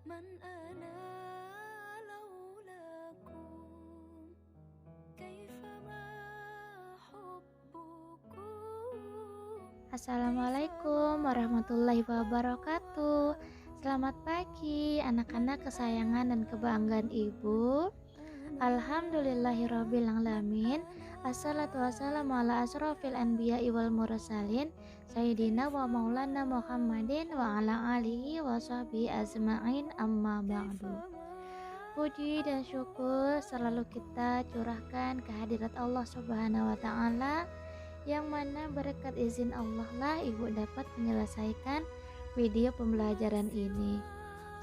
من أنا لولاكم كيفما حبكم. Assalamualaikum warahmatullahi wabarakatuh. Selamat pagi anak-anak kesayangan dan kebanggaan ibu. Alhamdulillahirabbil alamin. Assalatu wassalamu ala asrofil anbiya'i wal mursalin Sayyidina wa maulana Muhammadin wa ala alihi wa sahbihi ajma'in, amma ba'du. Puji dan syukur selalu kita curahkan kehadirat Allah Subhanahu wa taala, yang mana berkat izin Allah lah ibu dapat menyelesaikan video pembelajaran ini.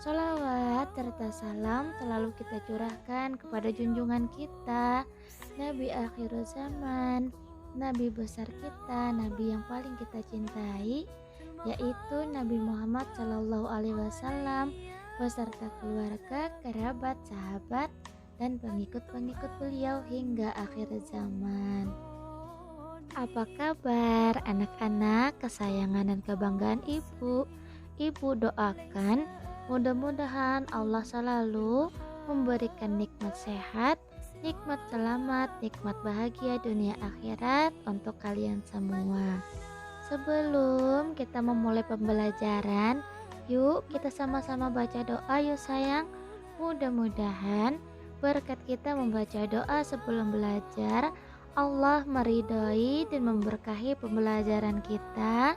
Sholawat serta salam selalu kita curahkan kepada junjungan kita, Nabi akhir zaman, Nabi besar kita, Nabi yang paling kita cintai, yaitu Nabi Muhammad Shallallahu Alaihi Wasallam beserta keluarga, kerabat, sahabat, dan pengikut-pengikut beliau hingga akhir zaman. Apa kabar anak-anak kesayangan dan kebanggaan ibu? Ibu doakan mudah-mudahan Allah selalu memberikan nikmat sehat, nikmat selamat, nikmat bahagia dunia akhirat untuk kalian semua. Sebelum kita memulai pembelajaran, yuk kita sama-sama baca doa yuk sayang. Mudah-mudahan berkat kita membaca doa sebelum belajar, Allah meridhoi dan memberkahi pembelajaran kita,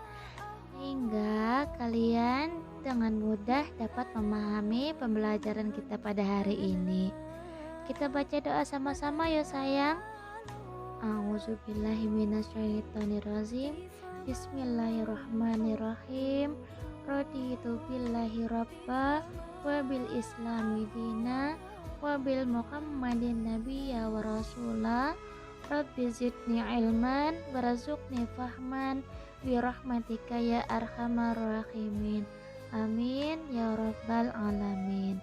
hingga kalian dengan mudah dapat memahami pembelajaran kita pada hari ini. Kita baca doa sama-sama yuk sayang. A'udzubillahi minasyaitonirrajim. Bismillahirrahmanirrahim. Raditu billahi rabba wa bil islami dina wa bil muhammadin nabiyya wa rasulah. Rabbi zidni ilman warzuqni fahman bi rahmatika ya arhamar rahimin. Amin ya rabbal alamin.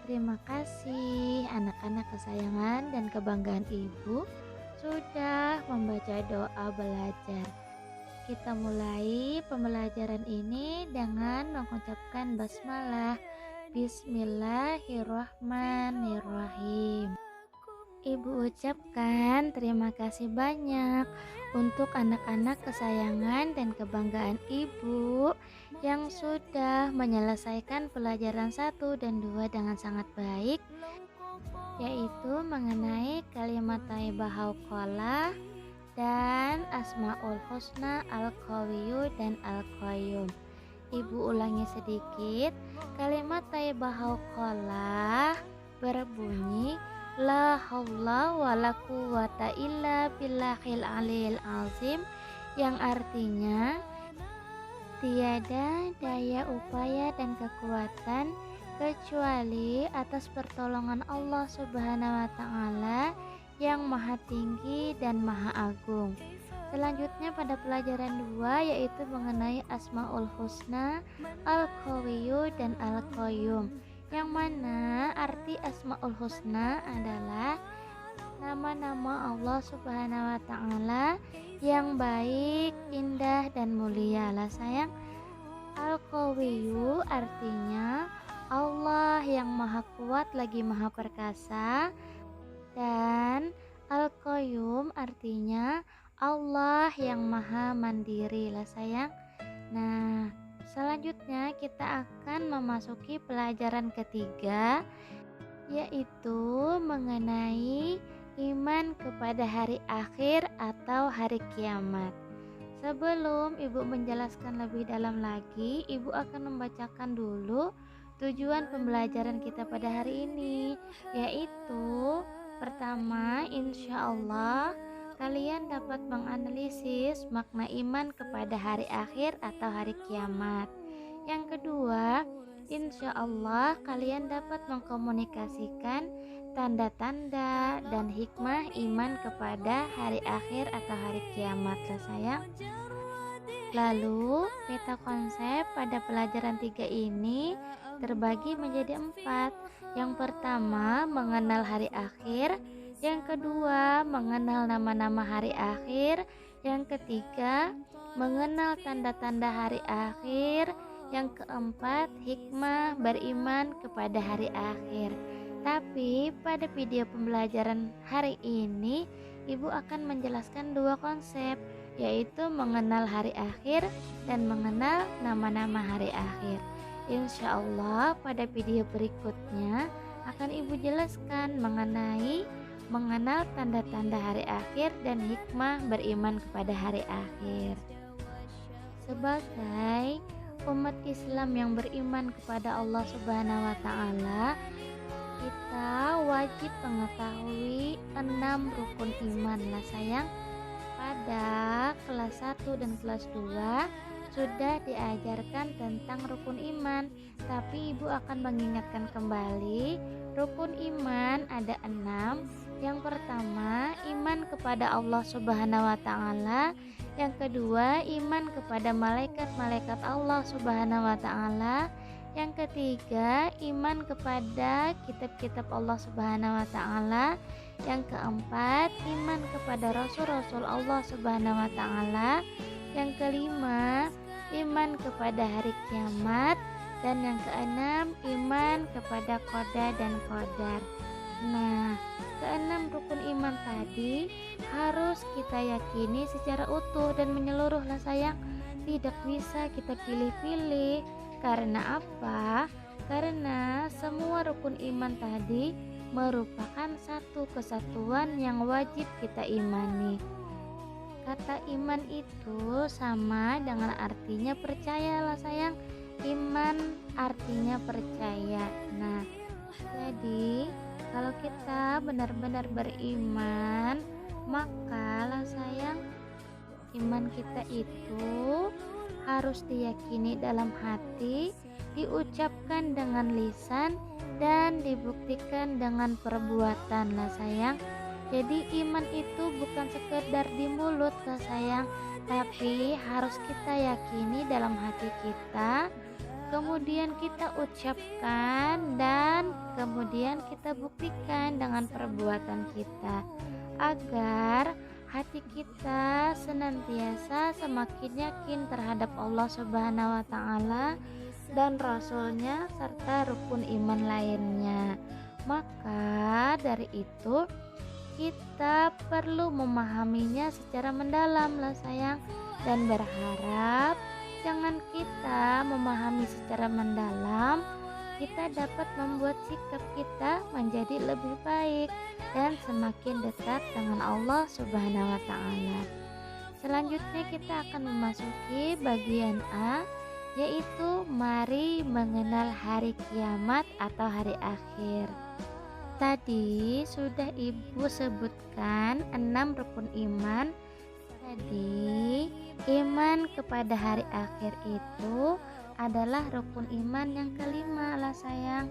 Terima kasih anak-anak kesayangan dan kebanggaan ibu sudah membaca doa belajar. Kita mulai pembelajaran ini dengan mengucapkan basmalah. Bismillahirrahmanirrahim. Ibu ucapkan terima kasih banyak untuk anak-anak kesayangan dan kebanggaan ibu yang sudah menyelesaikan pelajaran 1 dan 2 dengan sangat baik, yaitu mengenai kalimat thayyibah hauqalah dan Asmaul Husna Al-Qawiyyu dan Al-Qayyum. Ibu ulangi sedikit. Kalimat thayyibah hauqalah berbunyi la haula wala quwwata illa billahil aliyil azim, yang artinya tiada daya upaya dan kekuatan kecuali atas pertolongan Allah Subhanahu wa taala yang maha tinggi dan maha agung. Selanjutnya pada pelajaran 2 yaitu mengenai Asmaul Husna, Al-Qawiyyu dan Al-Qayyum, yang mana arti Asmaul Husna adalah nama-nama Allah Subhanahu wa taala yang baik, indah dan mulia lah sayang. Al-Qawiyyu artinya Allah yang maha kuat lagi maha perkasa, dan Al-Qayyum artinya Allah yang maha mandiri lah sayang. Nah, selanjutnya kita akan memasuki pelajaran ketiga, yaitu mengenai iman kepada hari akhir atau hari kiamat. Sebelum ibu menjelaskan lebih dalam lagi, ibu akan membacakan dulu tujuan pembelajaran kita pada hari ini, yaitu pertama, insya Allah kalian dapat menganalisis makna iman kepada hari akhir atau hari kiamat. Yang kedua, insya Allah kalian dapat mengkomunikasikan tanda-tanda dan hikmah iman kepada hari akhir atau hari kiamat lah sayang. Lalu peta konsep pada pelajaran 3 ini terbagi menjadi 4. Yang pertama mengenal hari akhir, yang kedua mengenal nama-nama hari akhir, yang ketiga mengenal tanda-tanda hari akhir, Yang keempat, hikmah beriman kepada hari akhir. Tapi pada video pembelajaran hari ini, Ibu akan menjelaskan dua konsep, yaitu mengenal hari akhir dan mengenal nama-nama hari akhir. Insya Allah pada video berikutnya akan Ibu jelaskan mengenai mengenal tanda-tanda hari akhir dan hikmah beriman kepada hari akhir. Sebagai umat Islam yang beriman kepada Allah Subhanahu wa taala, kita wajib mengetahui 6 rukun iman lah sayang. Pada kelas 1 dan kelas 2 sudah diajarkan tentang rukun iman, tapi Ibu akan mengingatkan kembali. Rukun iman ada 6. Yang pertama, iman kepada Allah Subhanahu wa taala. Yang kedua, iman kepada malaikat-malaikat Allah Subhanahu wa taala. Yang ketiga, iman kepada kitab-kitab Allah Subhanahu wa taala. Yang keempat, iman kepada rasul-rasul Allah Subhanahu wa taala. Yang kelima, iman kepada hari kiamat. Dan yang keenam, iman kepada qada dan qadar. Nah, keenam rukun iman tadi harus kita yakini secara utuh dan menyeluruh lah sayang. Tidak bisa kita pilih-pilih. Karena apa? Karena semua rukun iman tadi merupakan satu kesatuan yang wajib kita imani. Kata iman itu sama dengan artinya percaya lah sayang. Iman artinya percaya. Nah, jadi kalau kita benar-benar beriman, maka lah sayang, iman kita itu harus diyakini dalam hati, diucapkan dengan lisan, dan dibuktikan dengan perbuatan lah sayang. Jadi iman itu bukan sekedar di mulut lah sayang, tapi harus kita yakini dalam hati kita, kemudian kita ucapkan, dan kemudian kita buktikan dengan perbuatan kita, agar hati kita senantiasa semakin yakin terhadap Allah Subhanahu wa taala dan Rasulnya serta rukun iman lainnya. Maka dari itu kita perlu memahaminya secara mendalam lah sayang, dan berharap jangan kita memahami secara mendalam, kita dapat membuat sikap kita menjadi lebih baik dan semakin dekat dengan Allah Subhanahu wa taala. Selanjutnya kita akan memasuki bagian A, yaitu mari mengenal hari kiamat atau hari akhir. Tadi sudah Ibu sebutkan 6 rukun iman. Jadi iman kepada hari akhir itu adalah rukun iman yang kelima lah sayang.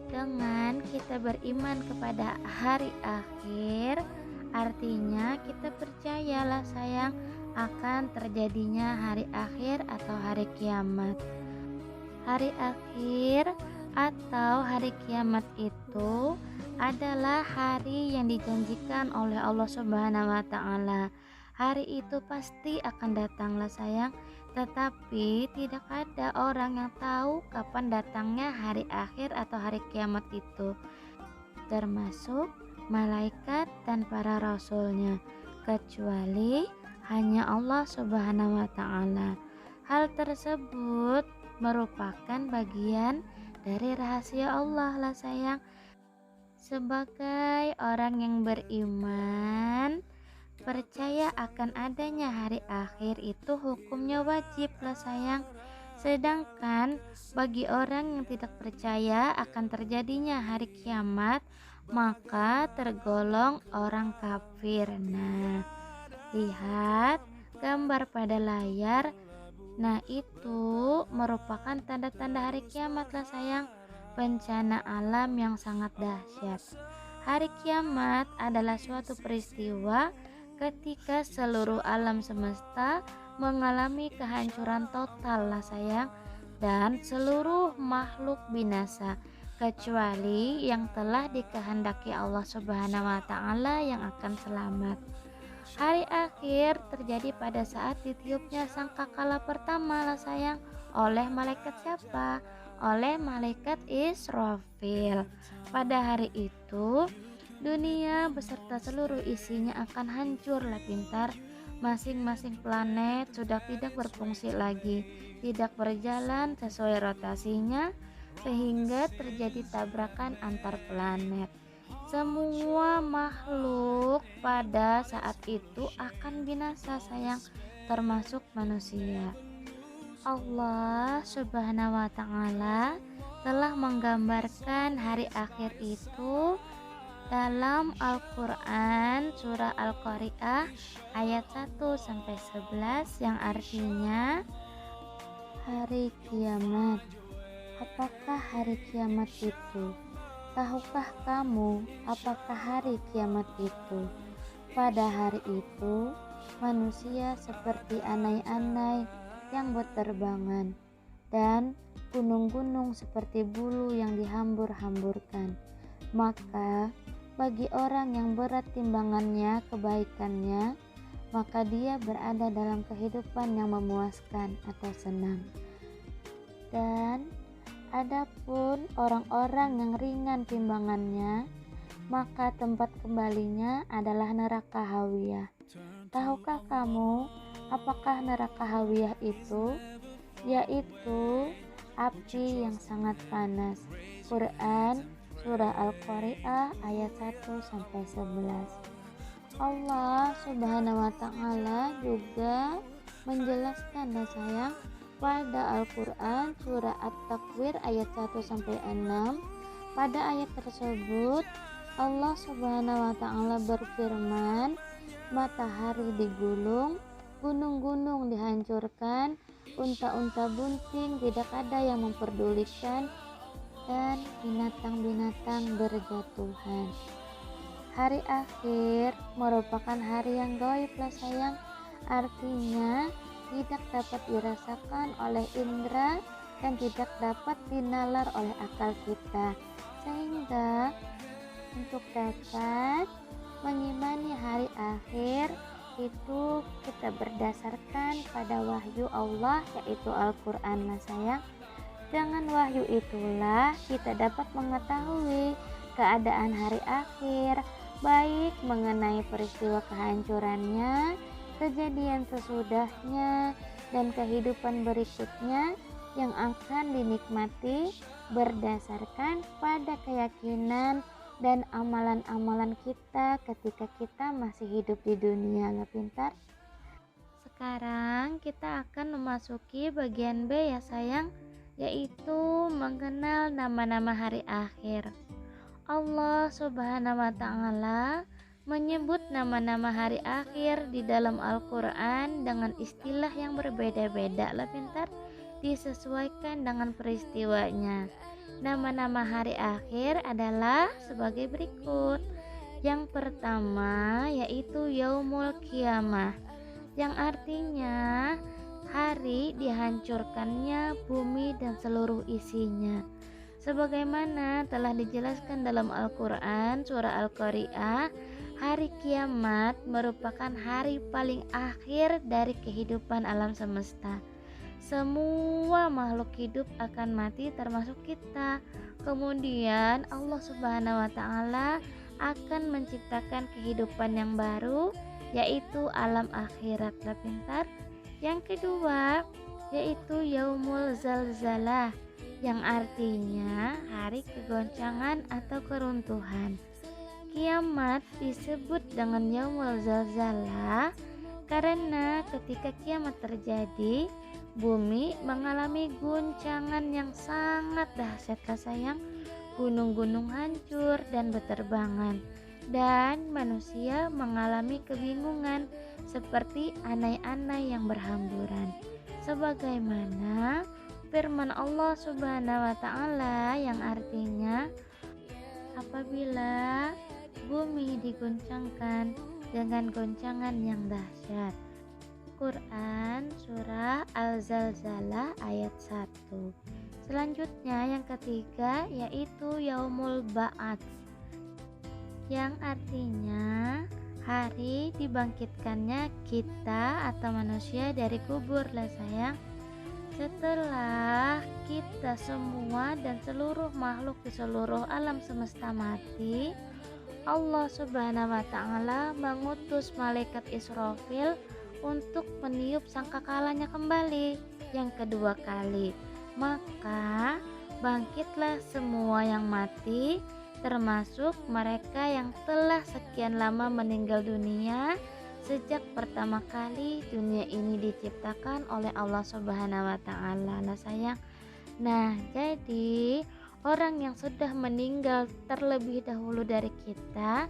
Dengan kita beriman kepada hari akhir, artinya kita percayalah sayang akan terjadinya hari akhir atau hari kiamat. Hari akhir atau hari kiamat itu adalah hari yang dijanjikan oleh Allah Subhanahu wa taala. Hari itu pasti akan datanglah sayang, tetapi tidak ada orang yang tahu kapan datangnya hari akhir atau hari kiamat itu, termasuk malaikat dan para rasulnya, kecuali hanya Allah Subhanahu wa taala. Hal tersebut merupakan bagian dari rahasia Allah lah sayang. Sebagai orang yang beriman, percaya akan adanya hari akhir itu hukumnya wajib lah sayang. Sedangkan bagi orang yang tidak percaya akan terjadinya hari kiamat, maka tergolong orang kafir. Nah, lihat gambar pada layar. Nah, itu merupakan tanda-tanda hari kiamat lah sayang, bencana alam yang sangat dahsyat. Hari kiamat adalah suatu peristiwa ketika seluruh alam semesta mengalami kehancuran total lah sayang, dan seluruh makhluk binasa kecuali yang telah dikehendaki Allah Subhanahu wa taala yang akan selamat. Hari akhir terjadi pada saat ditiupnya sangkakala pertama lah sayang. Oleh malaikat siapa? Oleh malaikat Israfil. Pada hari itu dunia beserta seluruh isinya akan hancur lah pintar. Masing-masing planet sudah tidak berfungsi lagi, tidak berjalan sesuai rotasinya, sehingga terjadi tabrakan antar planet. Semua makhluk pada saat itu akan binasa sayang, termasuk manusia. Allah Subhanahu wa taala telah menggambarkan hari akhir itu dalam Al-Qur'an surah Al-Qari'ah ayat 1 sampai 11 yang artinya hari kiamat. Apakah hari kiamat itu? Tahukah kamu apakah hari kiamat itu? Pada hari itu, manusia seperti anai-anai yang berterbangan, dan gunung-gunung seperti bulu yang dihambur-hamburkan. Maka, bagi orang yang berat timbangannya kebaikannya, maka dia berada dalam kehidupan yang memuaskan atau senang. Dan adapun orang-orang yang ringan timbangannya, maka tempat kembalinya adalah neraka hawiyah. Tahukah kamu apakah neraka hawiyah itu? Yaitu api yang sangat panas. Quran surah Al-Qari'ah ayat 1 sampai 11. Allah Subhanahu wa taala juga menjelaskan sayang pada Al-Quran surah At-Takwir ayat 1 sampai 6. Pada ayat tersebut Allah Subhanahu wa taala berfirman, matahari digulung, gunung-gunung dihancurkan, unta-unta bunting tidak ada yang memperdulikan, dan binatang-binatang berjatuhan. Hari akhir merupakan hari yang gaib lah sayang. Artinya tidak dapat dirasakan oleh indera dan tidak dapat dinalar oleh akal kita, sehingga untuk dapat mengimani hari akhir itu kita berdasarkan pada wahyu Allah, yaitu Al-Quran lah sayang. Dengan wahyu itulah kita dapat mengetahui keadaan hari akhir, baik mengenai peristiwa kehancurannya, kejadian sesudahnya, dan kehidupan berikutnya yang akan dinikmati berdasarkan pada keyakinan dan amalan-amalan kita ketika kita masih hidup di dunia lah pintar. Sekarang kita akan memasuki bagian B ya sayang, yaitu mengenal nama-nama hari akhir. Allah Subhanahu wa taala menyebut nama-nama hari akhir di dalam Al-Quran dengan istilah yang berbeda-beda lah pintar, disesuaikan dengan peristiwanya. Nama-nama hari akhir adalah sebagai berikut. Yang pertama yaitu Yaumul Qiyamah, yang artinya hari dihancurkannya bumi dan seluruh isinya. Sebagaimana telah dijelaskan dalam Al-Quran surah Al-Qari'ah, hari kiamat merupakan hari paling akhir dari kehidupan alam semesta. Semua makhluk hidup akan mati termasuk kita. Kemudian Allah Subhanahu wa taala akan menciptakan kehidupan yang baru, yaitu alam akhirat lah pintar. Yang kedua yaitu Yaumul Zalzalah, yang artinya hari kegoncangan atau keruntuhan. Kiamat disebut dengan Yaumul Zalzalah karena ketika kiamat terjadi, bumi mengalami guncangan yang sangat dahsyat lah sayang. Gunung-gunung hancur dan berterbangan, dan manusia mengalami kebingungan seperti anai-anai yang berhamburan. Sebagaimana firman Allah Subhanahu wa taala yang artinya, apabila bumi diguncangkan dengan goncangan yang dahsyat. Quran surah Al-Zalzalah ayat 1. Selanjutnya yang ketiga yaitu Yaumul Ba'ats, yang artinya hari dibangkitkannya kita atau manusia dari kubur lah sayang. Setelah kita semua dan seluruh makhluk di seluruh alam semesta mati, Allah Subhanahu wa Ta'ala mengutus malaikat Israfil untuk meniup sangkakalanya kembali yang kedua kali. Maka bangkitlah semua yang mati, termasuk mereka yang telah sekian lama meninggal dunia sejak pertama kali dunia ini diciptakan oleh Allah Subhanahu wa Ta'ala lah sayang. Nah, jadi orang yang sudah meninggal terlebih dahulu dari kita,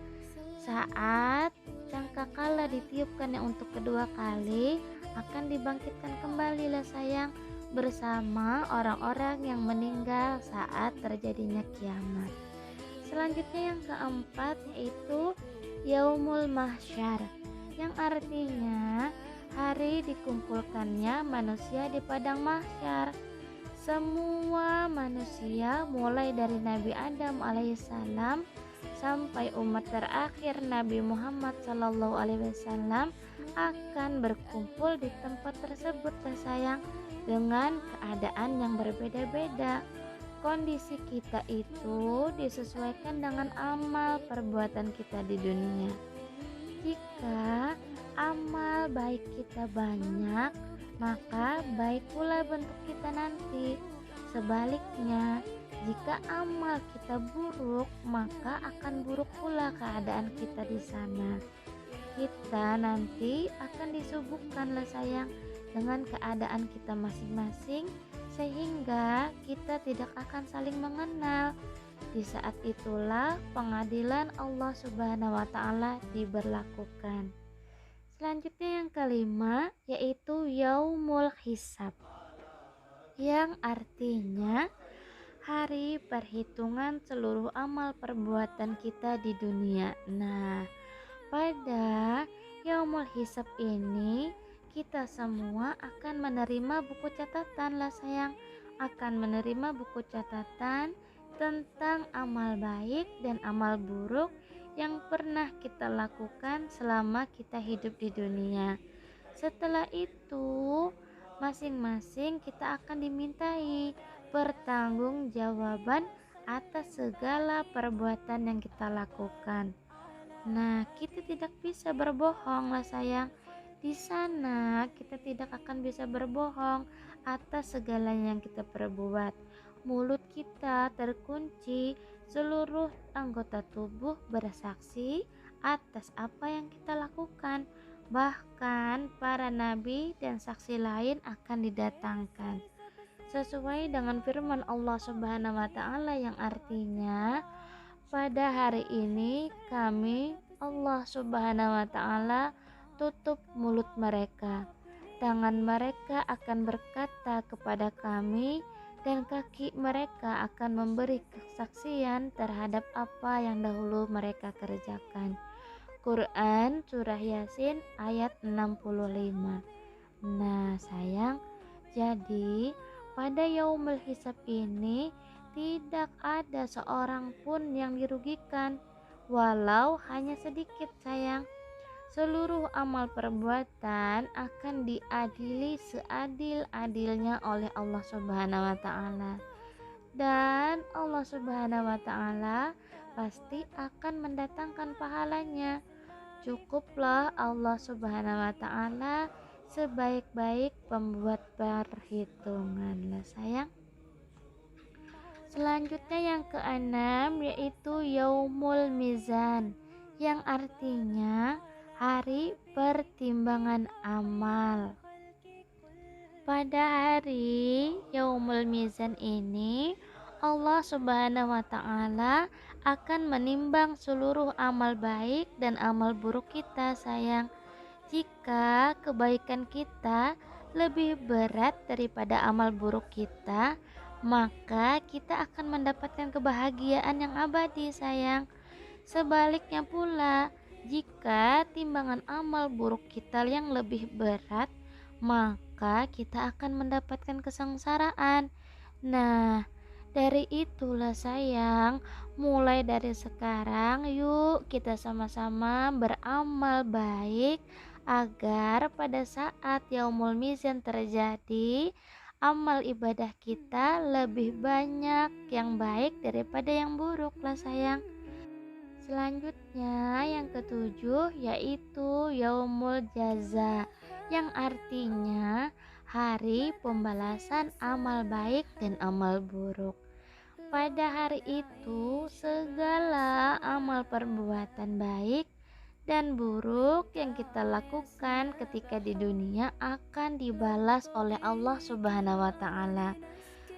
saat sangkakala ditiupkannya untuk kedua kali, akan dibangkitkan kembali lah sayang, bersama orang-orang yang meninggal saat terjadinya kiamat. Selanjutnya yang keempat yaitu Yaumul Mahsyar, yang artinya hari dikumpulkannya manusia di padang mahsyar. Semua manusia mulai dari Nabi Adam alaihissalam sampai umat terakhir Nabi Muhammad sallallahu alaihi wasallam akan berkumpul di tempat tersebut sayang, dengan keadaan yang berbeda-beda. Kondisi kita itu disesuaikan dengan amal perbuatan kita di dunia. Jika amal baik kita banyak, maka baik pula bentuk kita nanti. Sebaliknya, jika amal kita buruk, maka akan buruk pula keadaan kita di sana. Kita nanti akan disuguhkan lah sayang dengan keadaan kita masing-masing, sehingga kita tidak akan saling mengenal. Di saat itulah pengadilan Allah Subhanahu wa Ta'ala diberlakukan. Selanjutnya yang kelima yaitu Yaumul Hisab, yang artinya hari perhitungan seluruh amal perbuatan kita di dunia. Nah, pada Yaumul Hisab ini kita semua akan menerima buku catatan lah sayang, akan menerima buku catatan tentang amal baik dan amal buruk yang pernah kita lakukan selama kita hidup di dunia. Setelah itu, masing-masing kita akan dimintai pertanggungjawaban atas segala perbuatan yang kita lakukan. Nah, kita tidak bisa berbohong lah sayang. Di sana kita tidak akan bisa berbohong atas segala yang kita perbuat. Mulut kita terkunci, seluruh anggota tubuh bersaksi atas apa yang kita lakukan. Bahkan para nabi dan saksi lain akan didatangkan. Sesuai dengan firman Allah Subhanahu wa Ta'ala yang artinya, pada hari ini kami Allah Subhanahu wa Ta'ala tutup mulut mereka. Tangan mereka akan berkata kepada kami, dan kaki mereka akan memberi kesaksian terhadap apa yang dahulu mereka kerjakan. Quran Surah Yasin ayat 65. Nah sayang, jadi pada Yaumul Hisab ini tidak ada seorang pun yang dirugikan, walau hanya sedikit sayang. Seluruh amal perbuatan akan diadili seadil-adilnya oleh Allah Subhanahu wa Ta'ala. Dan Allah Subhanahu wa Ta'ala pasti akan mendatangkan pahalanya. Cukuplah Allah Subhanahu wa Ta'ala sebaik-baik pembuat perhitungan lah sayang. Selanjutnya yang keenam yaitu Yaumul Mizan, yang artinya hari pertimbangan amal. Pada hari Yaumul Mizan ini, Allah Subhanahu wa Ta'ala akan menimbang seluruh amal baik dan amal buruk kita sayang. Jika kebaikan kita lebih berat daripada amal buruk kita, maka kita akan mendapatkan kebahagiaan yang abadi sayang. Sebaliknya pula, jika timbangan amal buruk kita yang lebih berat, maka kita akan mendapatkan kesengsaraan. Nah, Dari itulah sayang, mulai dari sekarang yuk kita sama-sama beramal baik agar pada saat yaumul mizan terjadi, amal ibadah kita lebih banyak yang baik daripada yang buruk lah sayang. Selanjutnya yang ketujuh yaitu Yaumul Jaza, yang artinya hari pembalasan amal baik dan amal buruk. Pada hari itu segala amal perbuatan baik dan buruk yang kita lakukan ketika di dunia akan dibalas oleh Allah Subhanahu wa taala.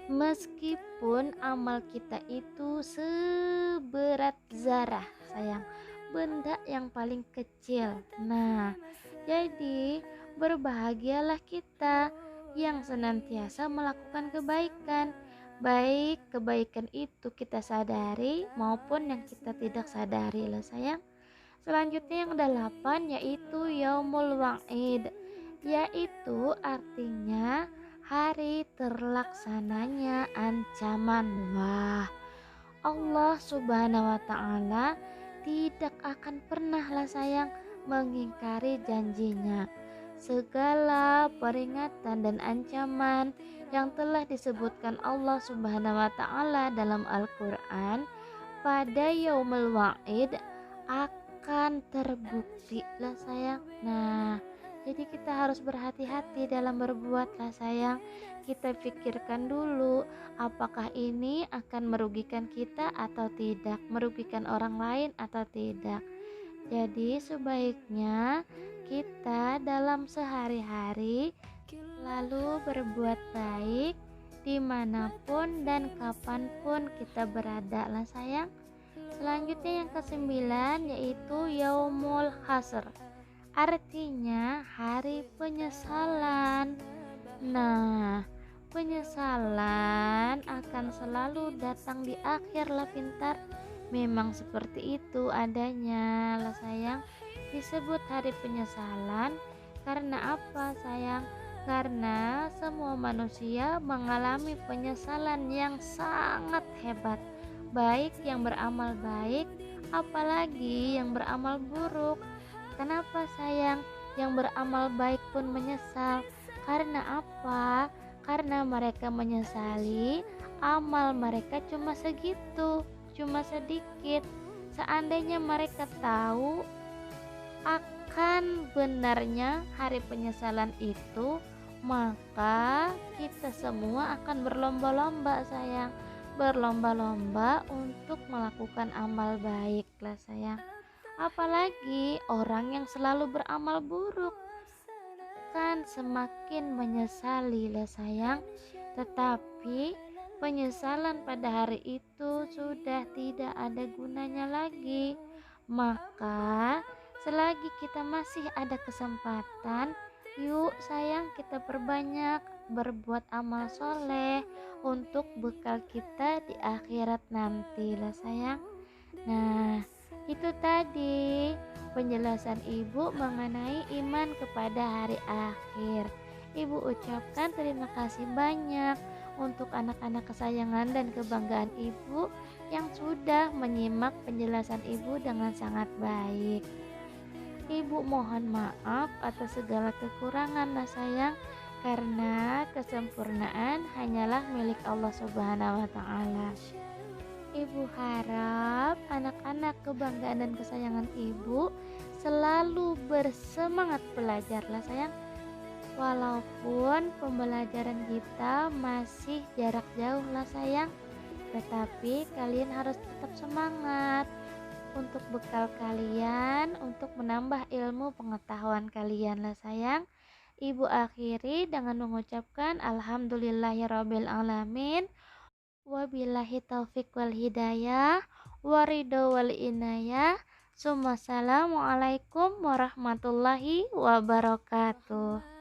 Meskipun amal kita itu seberat zarah, sayang, benda yang paling kecil. Nah, jadi berbahagialah kita yang senantiasa melakukan kebaikan. Baik kebaikan itu kita sadari maupun yang kita tidak sadari lah sayang. Selanjutnya yang ke-8 yaitu Yaumul Wa'id, yaitu artinya hari terlaksananya ancaman. Wah, Allah Subhanahu wa taala tidak akan pernah lah sayang mengingkari janjinya. Segala peringatan dan ancaman yang telah disebutkan Allah Subhanahu wa taala dalam Al-Qur'an pada Yaumul Wa'id akan terbukti lah sayang. Nah, jadi kita harus berhati-hati dalam berbuat lah sayang. Kita pikirkan dulu apakah ini akan merugikan kita atau tidak, merugikan orang lain atau tidak. Jadi sebaiknya kita dalam sehari-hari lalu berbuat baik dimanapun dan kapanpun kita berada lah sayang. Selanjutnya yang ke-9 yaitu Yaumul Hasr, artinya hari penyesalan. Nah, penyesalan akan selalu datang di akhir lah pintar. Memang seperti itu adanya lah sayang. Disebut hari penyesalan karena apa sayang? Karena semua manusia mengalami penyesalan yang sangat hebat, baik yang beramal baik apalagi yang beramal buruk. Kenapa sayang? Yang beramal baik pun menyesal. Karena apa? Karena mereka menyesali amal mereka cuma segitu, cuma sedikit. Seandainya mereka tahu akan benarnya hari penyesalan itu, maka kita semua akan berlomba-lomba sayang, berlomba-lomba untuk melakukan amal baik lah sayang. Apalagi orang yang selalu beramal buruk kan semakin menyesali lah sayang. Tetapi penyesalan pada hari itu sudah tidak ada gunanya lagi. Maka selagi kita masih ada kesempatan, yuk sayang kita perbanyak berbuat amal soleh untuk bekal kita di akhirat nanti lah sayang. Nah, itu tadi penjelasan ibu mengenai iman kepada hari akhir. Ibu ucapkan terima kasih banyak untuk anak-anak kesayangan dan kebanggaan ibu yang sudah menyimak penjelasan ibu dengan sangat baik. Ibu mohon maaf atas segala kekurangan lah sayang, karena kesempurnaan hanyalah milik Allah Subhanahu wa taala. Ibu harap anak-anak kebanggaan dan kesayangan ibu selalu bersemangat belajar lah sayang. Walaupun pembelajaran kita masih jarak jauh lah sayang, tetapi kalian harus tetap semangat untuk bekal kalian, untuk menambah ilmu pengetahuan kalian lah sayang. Ibu akhiri dengan mengucapkan alhamdulillahirabbil alamin, wabillahi taufik wal hidayah, waridho wal inayah. Assalamualaikum warahmatullahi wabarakatuh.